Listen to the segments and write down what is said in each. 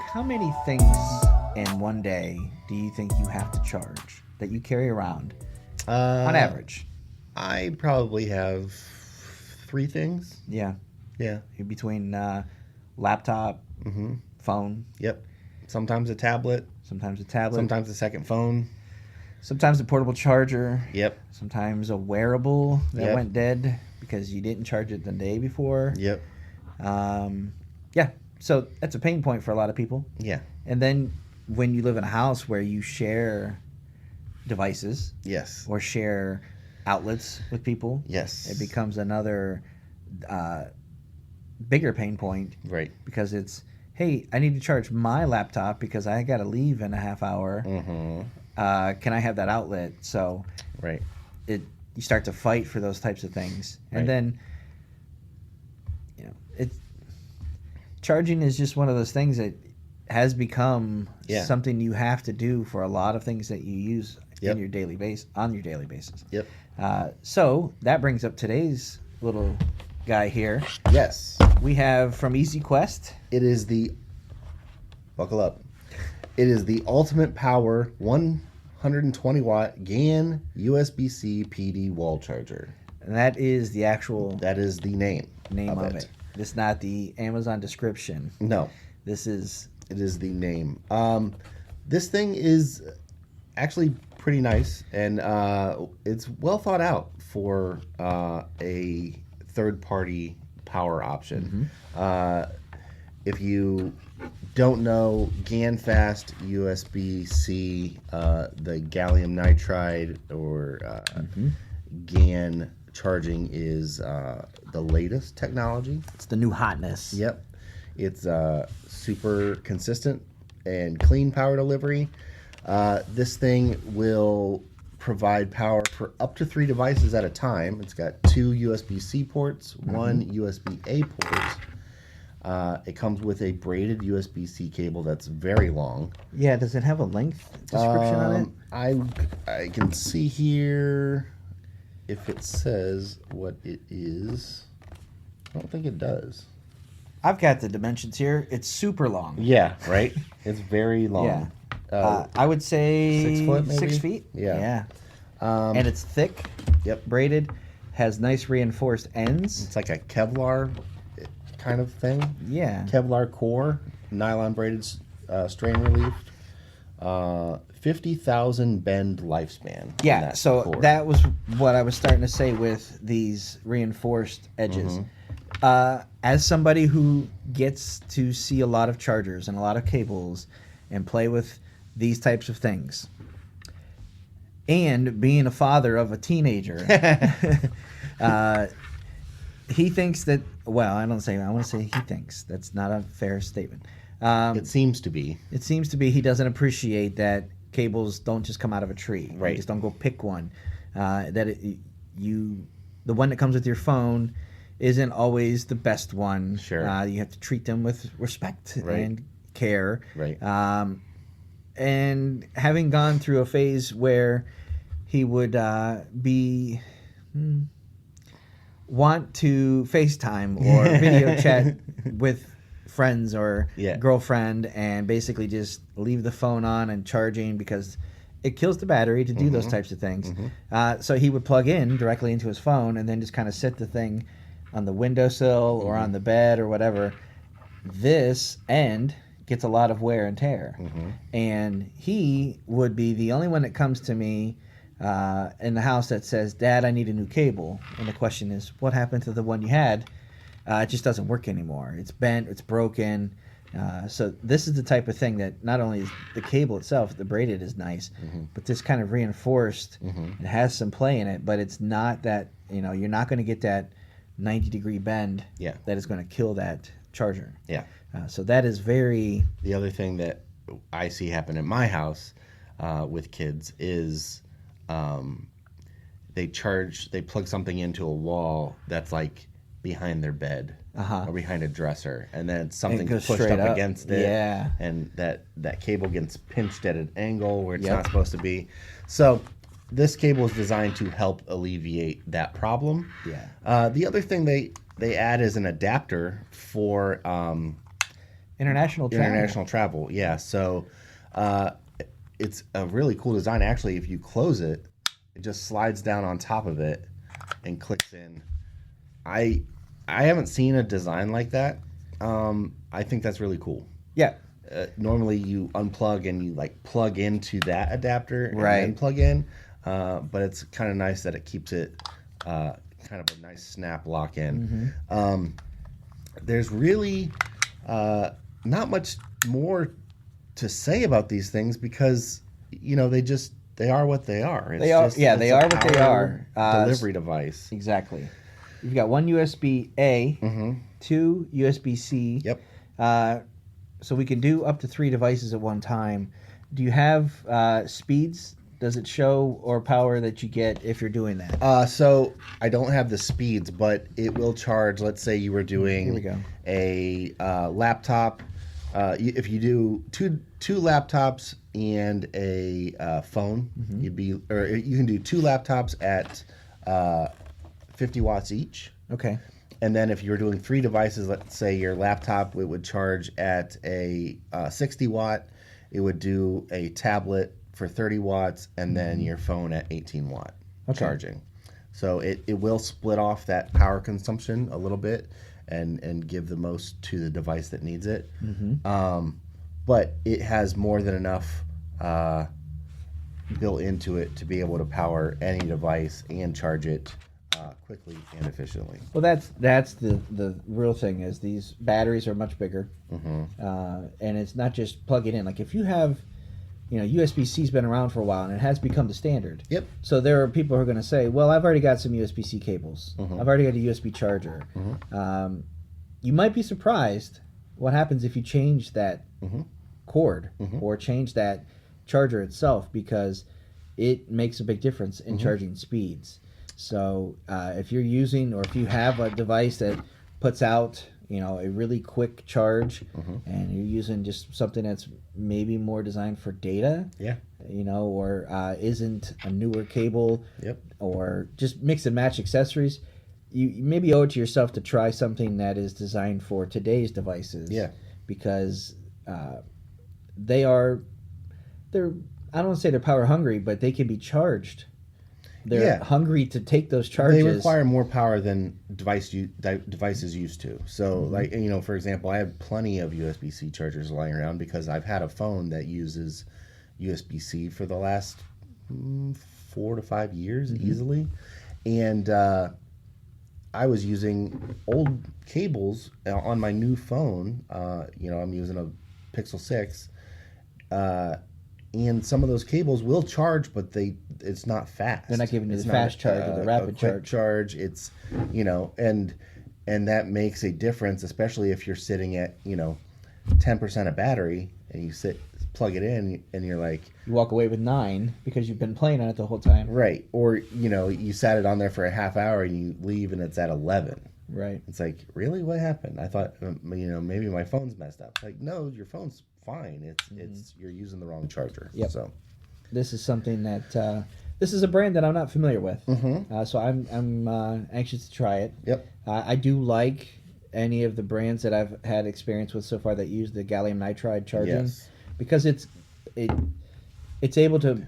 how many things in one day do you think you have to charge that you carry around on average? I probably have 3 things. Yeah. Yeah. Between laptop, phone. Yep. Sometimes a tablet. Sometimes a tablet. Sometimes a second phone. Sometimes a portable charger. Yep. Sometimes a wearable that went dead because you didn't charge it the day before. Yep. Yeah. So that's a pain point for a lot of people. Yeah. And then when you live in a house where you share devices. Yes. Or share outlets with people. Yes. It becomes another bigger pain point. Right. Because it's, hey, I need to charge my laptop because I got to leave in a half hour. Can I have that outlet? So right. You start to fight for those types of things. And then, charging is just one of those things that has become something you have to do for a lot of things that you use on your daily basis. Yep. So that brings up today's little guy here. Yes. We have from EZQuest. It is the, buckle up. It is the UltimatePower 120W GaN USB-C PD wall charger. And that is the actual... That is the name of it. It's not the Amazon description. No. It is the name. This thing is actually pretty nice, and it's well thought out for a third-party power option. If you don't know, GaN fast USB-C, the gallium nitride or GaN charging is the latest technology. It's the new hotness. Yep. It's super consistent and clean power delivery. This thing will provide power for up to 3 devices at a time. It's got 2 USB-C ports, 1 USB-A port. It comes with a braided USB-C cable that's very long. Yeah, does it have a length description on it? I can see here if it says what it is. I don't think it does. I've got the dimensions here. It's super long. Yeah, right? It's very long. Yeah. I would say 6 foot, maybe? 6 feet. Yeah. And it's thick. Yep. Braided. Has nice reinforced ends. It's like a Kevlar kind of thing. Yeah. Kevlar core, nylon braided strain relief. 50,000 bend lifespan. Yeah, so that was what I was starting to say with these reinforced edges. As somebody who gets to see a lot of chargers and a lot of cables and play with these types of things, and being a father of a teenager, he thinks that, well, I want to say he thinks. That's not a fair statement. It seems to be. It seems to be he doesn't appreciate that cables don't just come out of a tree. Right. You just don't go pick one. The one that comes with your phone isn't always the best one. Sure. You have to treat them with respect Right. and care. Right. And having gone through a phase where he would want to FaceTime or video chat with friends or girlfriend and basically just leave the phone on and charging because it kills the battery to do those types of things. So he would plug in directly into his phone and then just kind of set the thing on the windowsill or on the bed or whatever. This end gets a lot of wear and tear. And he would be the only one that comes to me in the house that says, "Dad, I need a new cable." And the question is, what happened to the one you had? It just doesn't work anymore. It's bent, it's broken. So this is the type of thing that not only is the cable itself, the braided is nice, but this kind of reinforced, it has some play in it, but it's not that, you're not going to get that 90-degree bend that is going to kill that charger. Yeah. So that is very... The other thing that I see happen in my house with kids is they plug something into a wall that's like behind their bed or behind a dresser, and then something pushed up against it, and that cable gets pinched at an angle where it's not supposed to be. So this cable is designed to help alleviate that problem. Yeah. The other thing they add is an adapter for International travel. Yeah. So it's a really cool design. Actually, if you close it, it just slides down on top of it and clicks in. I haven't seen a design like that. I think that's really cool. Yeah. Normally you unplug and you like plug into that adapter and right. then plug in. But it's kind of nice that it keeps it kind of a nice snap lock in. Mm-hmm. There's really not much more to say about these things because they are what they are. They are what they are. Delivery device. Exactly. You've got one USB-A, mm-hmm. 2 USB-C. Yep. So we can do up to 3 devices at one time. Do you have speeds? Does it show or power that you get if you're doing that? So I don't have the speeds, but it will charge. Let's say you were doing a laptop. If you do two laptops and a phone, mm-hmm. you can do 2 laptops at 50 watts each. Okay. And then if you were doing 3 devices, let's say your laptop, it would charge at a 60 watt. It would do a tablet for 30 watts, and then your phone at 18 watt charging. So it will split off that power consumption a little bit and give the most to the device that needs it. Mm-hmm. But it has more than enough built into it to be able to power any device and charge it quickly and efficiently. Well, that's the real thing is these batteries are much bigger, mm-hmm. And it's not just plug it in. Like if you have, USB-C's been around for a while and it has become the standard. Yep. So there are people who are going to say, well, I've already got some USB-C cables. Mm-hmm. I've already got a USB charger. Mm-hmm. You might be surprised what happens if you change that mm-hmm. cord mm-hmm. or change that charger itself, because it makes a big difference in mm-hmm. charging speeds. So if you're using, or if you have a device that puts out, a really quick charge, mm-hmm. and you're using just something that's maybe more designed for data, or isn't a newer cable, or just mix and match accessories, you maybe owe it to yourself to try something that is designed for today's devices. Yeah. Because they're I don't want to say they're power hungry, but they can be charged. They're hungry to take those charges. They require more power than devices used to. So, mm-hmm. like, for example, I have plenty of USB-C chargers lying around because I've had a phone that uses USB-C for the last 4 to 5 years mm-hmm. easily. And I was using old cables on my new phone. I'm using a Pixel 6. And some of those cables will charge, but it's not fast. They're not giving you the fast charge or the rapid charge. It's, and that makes a difference, especially if you're sitting at, 10% of battery and you plug it in and you're like... You walk away with 9 because you've been playing on it the whole time. Right. Or, you sat it on there for a half hour and you leave and it's at 11. Right. It's like, really? What happened? I thought, maybe my phone's messed up. Like, no, your phone's fine. It's you're using the wrong charger. Yep. So this is something that this is a brand that I'm not familiar with. Mm-hmm. So I'm anxious to try it. Yep. I do like any of the brands that I've had experience with so far that use the gallium nitride charging, because it's able to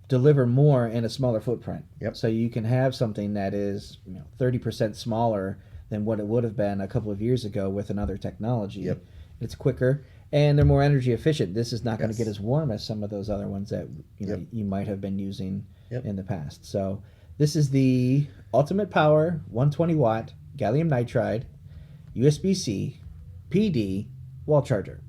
deliver more in a smaller footprint. Yep. So you can have something that is 30% smaller than what it would have been a couple of years ago with another technology. Yep. It's quicker. And they're more energy efficient. This is not going to get as warm as some of those other ones that you might have been using in the past. So this is the UltimatePower 120W gallium nitride USB-C PD wall charger.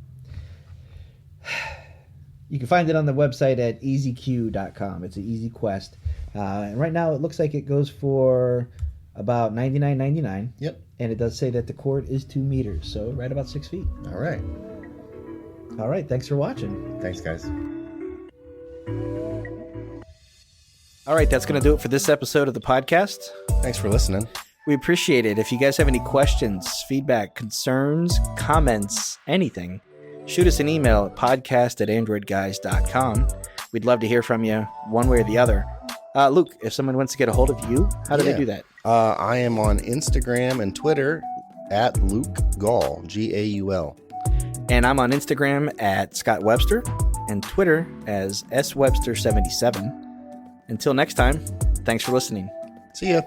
You can find it on the website at EZQuest.com. It's an EZQuest. And right now it looks like it goes for about $99.99. Yep. And it does say that the cord is 2 meters, so right about 6 feet. All right. All right, thanks for watching. Thanks, guys. All right, that's going to do it for this episode of the podcast. Thanks for listening. We appreciate it. If you guys have any questions, feedback, concerns, comments, anything, shoot us an email at podcast@AndroidGuys.com. We'd love to hear from you one way or the other. Luke, if someone wants to get a hold of you, how do they do that? I am on Instagram and Twitter at Luke Gaul, Gaul. And I'm on Instagram at Scott Webster and Twitter as swebster77. Until next time, thanks for listening. See ya.